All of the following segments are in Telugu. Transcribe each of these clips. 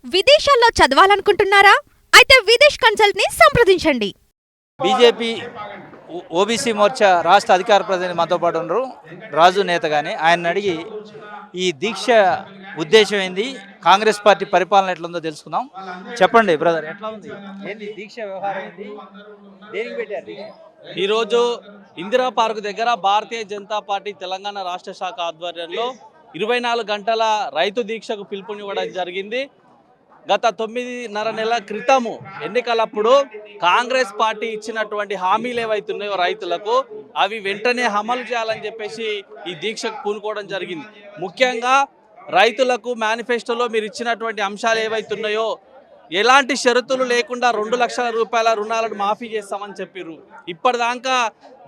విదేశాల్లో చదవాలనుకుంటున్నారా? అయితే విదేశ్ కన్సల్ట్ ని సంప్రదించండి. బీజేపీ ఓబీసీ మోర్చా రాష్ట్ర అధికార ప్రతినిధి మనతో పాటు ఉన్నారు, రాజు నేత. కానీ ఆయన అడిగి ఈ దీక్ష ఉద్దేశం ఏంది, కాంగ్రెస్ పార్టీ పరిపాలన ఎట్లుందో తెలుసుకుందాం. చెప్పండి బ్రదర్, ఎట్లా ఉంది, ఏంది దీక్ష వ్యవహారం, ఏంది, దేనికి పెట్టారు దీక్ష? ఈరోజు ఇందిరా పార్క్ దగ్గర భారతీయ జనతా పార్టీ తెలంగాణ రాష్ట్ర శాఖ ఆధ్వర్యంలో 24 గంటల రైతు దీక్షకు పిలుపునివ్వడం జరిగింది. గత 9.5 నెలల క్రితము ఎన్నికలప్పుడు కాంగ్రెస్ పార్టీ ఇచ్చినటువంటి హామీలు ఏవైతున్నాయో రైతులకు అవి వెంటనే అమలు చేయాలని చెప్పేసి ఈ దీక్షకు పూనుకోవడం జరిగింది. ముఖ్యంగా రైతులకు మేనిఫెస్టోలో మీరు ఇచ్చినటువంటి అంశాలు ఏవైతున్నాయో ఎలాంటి షరతులు లేకుండా 2 లక్షల రూపాయల రుణాలను మాఫీ చేస్తామని చెప్పారు. ఇప్పటిదాకా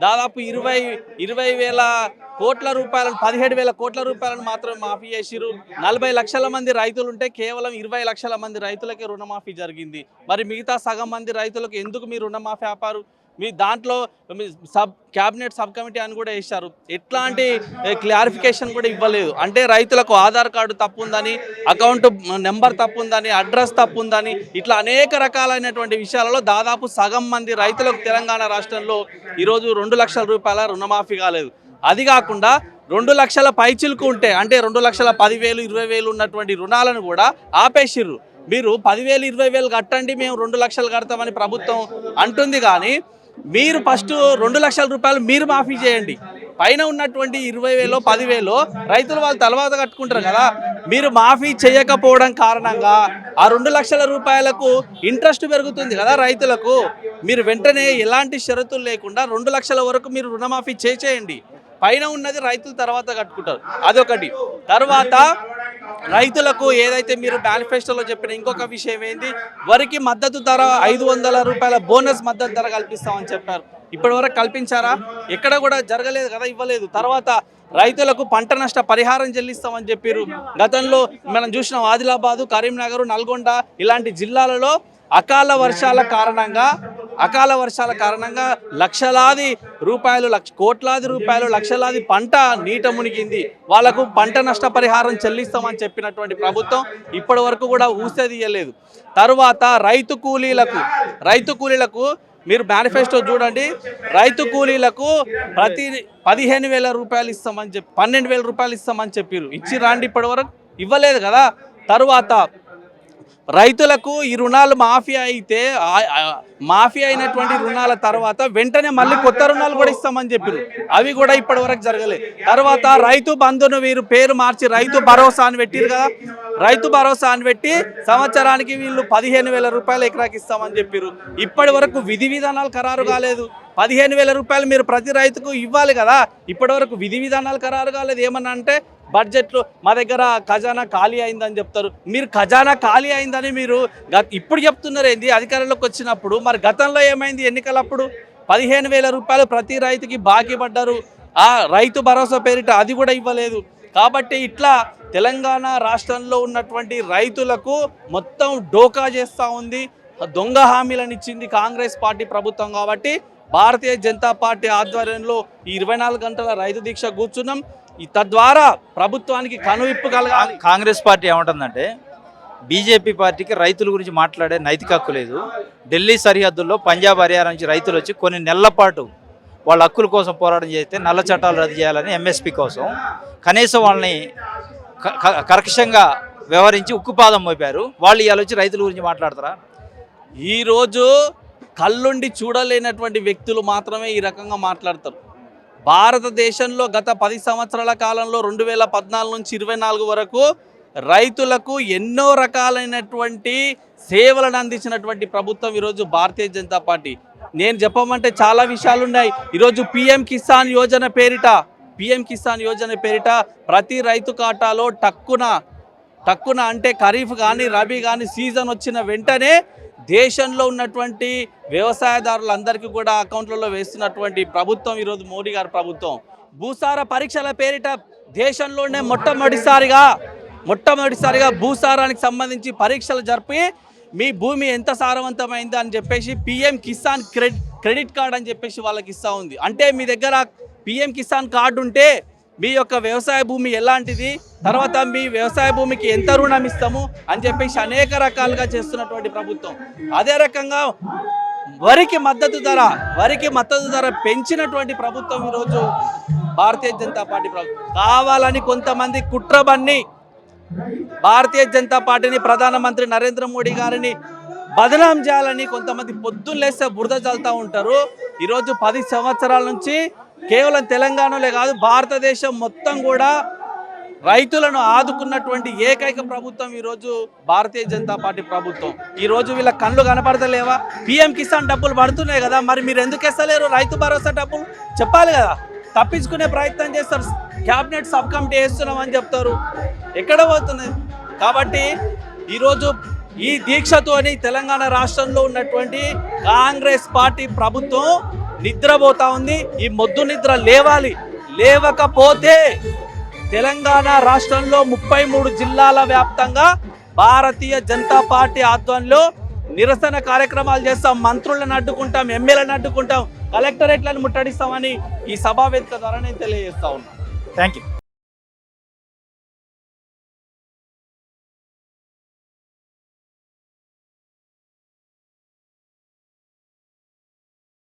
దాదాపు 20 వేల కోట్ల రూపాయలను 17,000 కోట్ల రూపాయలను మాత్రమే మాఫీ చేసిరు. 40 లక్షల మంది రైతులు ఉంటే కేవలం 20 లక్షల మంది రైతులకే రుణమాఫీ జరిగింది. మరి మిగతా సగం మంది రైతులకు ఎందుకు మీరు రుణమాఫీ ఆపారు? మీ దాంట్లో క్యాబినెట్ సబ్ కమిటీ అని కూడా వేశారు, ఎట్లాంటి క్లారిఫికేషన్ కూడా ఇవ్వలేదు. అంటే రైతులకు ఆధార్ కార్డు తప్పు ఉందని, అకౌంట్ నెంబర్ తప్పు ఉందని, అడ్రస్ తప్పు ఉందని, ఇట్లా అనేక రకాలైనటువంటి విషయాలలో దాదాపు సగం మంది రైతులకు తెలంగాణ రాష్ట్రంలో ఈరోజు 2 లక్షల రూపాయల రుణమాఫీ కాలేదు. అది కాకుండా 2 లక్షల పైచిలుకు ఉంటే, అంటే 2,10,000 20,000 ఉన్నటువంటి రుణాలను కూడా ఆపేసిర్రు. మీరు 10,000 20,000 కట్టండి, మేము 2 లక్షలు కడతామని ప్రభుత్వం అంటుంది. కానీ మీరు ఫస్ట్ 2 లక్షల రూపాయలు మీరు మాఫీ చేయండి. పైన ఉన్నటువంటి 20,000 10,000 రైతులు వాళ్ళు తర్వాత కట్టుకుంటారు కదా. మీరు మాఫీ చేయకపోవడం కారణంగా ఆ 2 లక్షల రూపాయలకు ఇంట్రెస్ట్ పెరుగుతుంది కదా రైతులకు. మీరు వెంటనే ఎలాంటి షరతులు లేకుండా 2 లక్షల వరకు మీరు రుణమాఫీ చేయండి. పైన ఉన్నది రైతులు తర్వాత కట్టుకుంటారు, అదొకటి. తర్వాత రైతులకు ఏదైతే మీరు మేనిఫెస్టోలో చెప్పిన ఇంకొక విషయం ఏంది, వరికి మద్దతు ధర 500 రూపాయల బోనస్ మద్దతు ధర కల్పిస్తామని చెప్పారు. ఇప్పటి వరకు కల్పించారా? ఎక్కడ కూడా జరగలేదు కదా, ఇవ్వలేదు. తర్వాత రైతులకు పంట నష్ట పరిహారం చెల్లిస్తామని చెప్పారు. గతంలో మనం చూసినాం, ఆదిలాబాదు, కరీంనగర్, నల్గొండ ఇలాంటి జిల్లాలలో అకాల వర్షాల కారణంగా లక్షలాది రూపాయలు, కోట్లాది రూపాయలు, లక్షలాది పంట నీట మునిగింది. వాళ్లకు పంట నష్ట పరిహారం చెల్లిస్తామని చెప్పినటువంటి ప్రభుత్వం ఇప్పటి వరకు కూడా ఊసేదియలేదు. తరువాత రైతు కూలీలకు మీరు మేనిఫెస్టో చూడండి, రైతు కూలీలకు ప్రతి 15,000 రూపాయలు ఇస్తామని చెప్పి 12,000 రూపాయలు ఇస్తామని చెప్పారు. ఇచ్చి రాండి, ఇప్పటి వరకు ఇవ్వలేదు కదా. తరువాత రైతులకు ఈ రుణాలు మాఫీ అయినటువంటి రుణాల తర్వాత వెంటనే మళ్ళీ కొత్త రుణాలు కూడా ఇస్తామని చెప్పారు, అవి కూడా ఇప్పటి వరకు జరగలేదు. తర్వాత రైతు బంధును వీరు పేరు మార్చి రైతు భరోసా అని పెట్టారు కదా. రైతు భరోసా అని పెట్టి సంవత్సరానికి వీళ్ళు 15,000 రూపాయలు ఎకరాకి ఇస్తామని చెప్పారు. ఇప్పటి వరకు విధి విధానాలు ఖరారు కాలేదు. 15,000 రూపాయలు మీరు ప్రతి రైతుకు ఇవ్వాలి కదా, ఇప్పటి వరకు విధి విధానాలు ఖరారు కాలేదు. ఏమన్నా అంటే బడ్జెట్లో మా దగ్గర ఖజానా ఖాళీ అయిందని చెప్తారు. మీరు ఖజానా ఖాళీ అయిందని మీరు ఇప్పుడు చెప్తున్నారు ఏంది అధికారంలోకి వచ్చినప్పుడు? మరి గతంలో ఏమైంది? ఎన్నికలప్పుడు 15,000 రూపాయలు ప్రతి రైతుకి బాకీ పడ్డారు. ఆ రైతు భరోసా పేరిట అది కూడా ఇవ్వలేదు. కాబట్టి ఇట్లా తెలంగాణ రాష్ట్రంలో ఉన్నటువంటి రైతులకు మొత్తం డోకా చేస్తూ ఉంది, దొంగ హామీలను ఇచ్చింది కాంగ్రెస్ పార్టీ ప్రభుత్వం. కాబట్టి భారతీయ జనతా పార్టీ ఆధ్వర్యంలో ఈ 24 గంటల రైతు దీక్ష కూర్చున్నాం. తద్వారా ప్రభుత్వానికి కనువిప్పు కలగాలి. కాంగ్రెస్ పార్టీ ఏమంటుందంటే, బీజేపీ పార్టీకి రైతుల గురించి మాట్లాడే నైతిక హక్కు లేదు. ఢిల్లీ సరిహద్దుల్లో పంజాబ్ హర్యానా నుంచి రైతులు వచ్చి కొన్ని నెలల పాటు వాళ్ళ హక్కుల కోసం పోరాటం చేస్తే నల్ల చట్టాలు రద్దు చేయాలని ఎంఎస్పీ కోసం కనీసం వాళ్ళని కర్కశంగా వ్యవహరించి ఉక్కుపాదం మోపారు. వాళ్ళు ఇవాళ వచ్చి రైతుల గురించి మాట్లాడతారా? ఈరోజు కళ్ళుండి చూడలేనటువంటి వ్యక్తులు మాత్రమే ఈ రకంగా మాట్లాడతారు. భారతదేశంలో గత 10 సంవత్సరాల కాలంలో 2014 నుంచి 24 వరకు రైతులకు ఎన్నో రకాలైనటువంటి సేవలను అందించినటువంటి ప్రభుత్వం ఈరోజు భారతీయ జనతా పార్టీ. నేను చెప్పమంటే చాలా విషయాలు ఉన్నాయి. ఈరోజు పిఎం కిసాన్ యోజన పేరిట ప్రతి రైతు ఖాతాలో టక్కున అంటే ఖరీఫ్ కానీ రబీ కానీ సీజన్ వచ్చిన వెంటనే దేశంలో ఉన్నటువంటి వ్యవసాయదారులందరికీ కూడా అకౌంట్లలో వేస్తున్నటువంటి ప్రభుత్వం ఈరోజు మోడీ గారి ప్రభుత్వం. భూసార పరీక్షల పేరిట దేశంలోనే మొట్టమొదటిసారిగా భూసారానికి సంబంధించి పరీక్షలు జరిపి మీ భూమి ఎంత సారవంతమైంది అని చెప్పేసి పిఎం కిసాన్ క్రెడిట్ కార్డ్ అని చెప్పేసి వాళ్ళకి ఇస్తూ ఉంది. అంటే మీ దగ్గర పిఎం కిసాన్ కార్డు ఉంటే మీ యొక్క వ్యవసాయ భూమి ఎలాంటిది, తర్వాత మీ వ్యవసాయ భూమికి ఎంత రుణం ఇస్తాము అని చెప్పేసి అనేక రకాలుగా చేస్తున్నటువంటి ప్రభుత్వం. అదే రకంగా వరికి మద్దతు ధర పెంచినటువంటి ప్రభుత్వం ఈరోజు భారతీయ జనతా పార్టీ ప్రభుత్వం. కావాలని కొంతమంది కుట్రబన్ని భారతీయ జనతా పార్టీని, ప్రధానమంత్రి నరేంద్ర మోడీ గారిని బదనాం చేయాలని కొంతమంది పొద్దున్న లేస్తే బురద చల్లుతూ ఉంటారు. ఈరోజు 10 సంవత్సరాల నుంచి కేవలం తెలంగాణలో కాదు భారతదేశం మొత్తం కూడా రైతులను ఆదుకున్నటువంటి ఏకైక ప్రభుత్వం ఈరోజు భారతీయ జనతా పార్టీ ప్రభుత్వం. ఈరోజు వీళ్ళ కళ్ళు కనపడతలేవా? పిఎం కిసాన్ డబ్బులు పడుతున్నాయి కదా, మరి మీరు ఎందుకు ఇస్తలేరు రైతు భరోసా డబ్బులు? చెప్పాలి కదా. తప్పించుకునే ప్రయత్నం చేస్తారు. క్యాబినెట్ సబ్ కమిటీ వేస్తున్నామని చెప్తారు, ఎక్కడ పోతున్నాయి? కాబట్టి ఈరోజు ఈ దీక్షతోని తెలంగాణ రాష్ట్రంలో ఉన్నటువంటి కాంగ్రెస్ పార్టీ ప్రభుత్వం నిద్రపోతా ఉంది. ఈ మొద్దు నిద్ర లేవాలి. లేవకపోతే తెలంగాణ రాష్ట్రంలో 33 జిల్లాల వ్యాప్తంగా భారతీయ జనతా పార్టీ ఆధ్వర్యంలో నిరసన కార్యక్రమాలు చేస్తాం. మంత్రులను అడ్డుకుంటాం, ఎమ్మెల్యేలను అడ్డుకుంటాం, కలెక్టరేట్లను ముట్టడిస్తామని ఈ సభా వేదిక ద్వారా నేను తెలియజేస్తా ఉన్నాను. Thank you.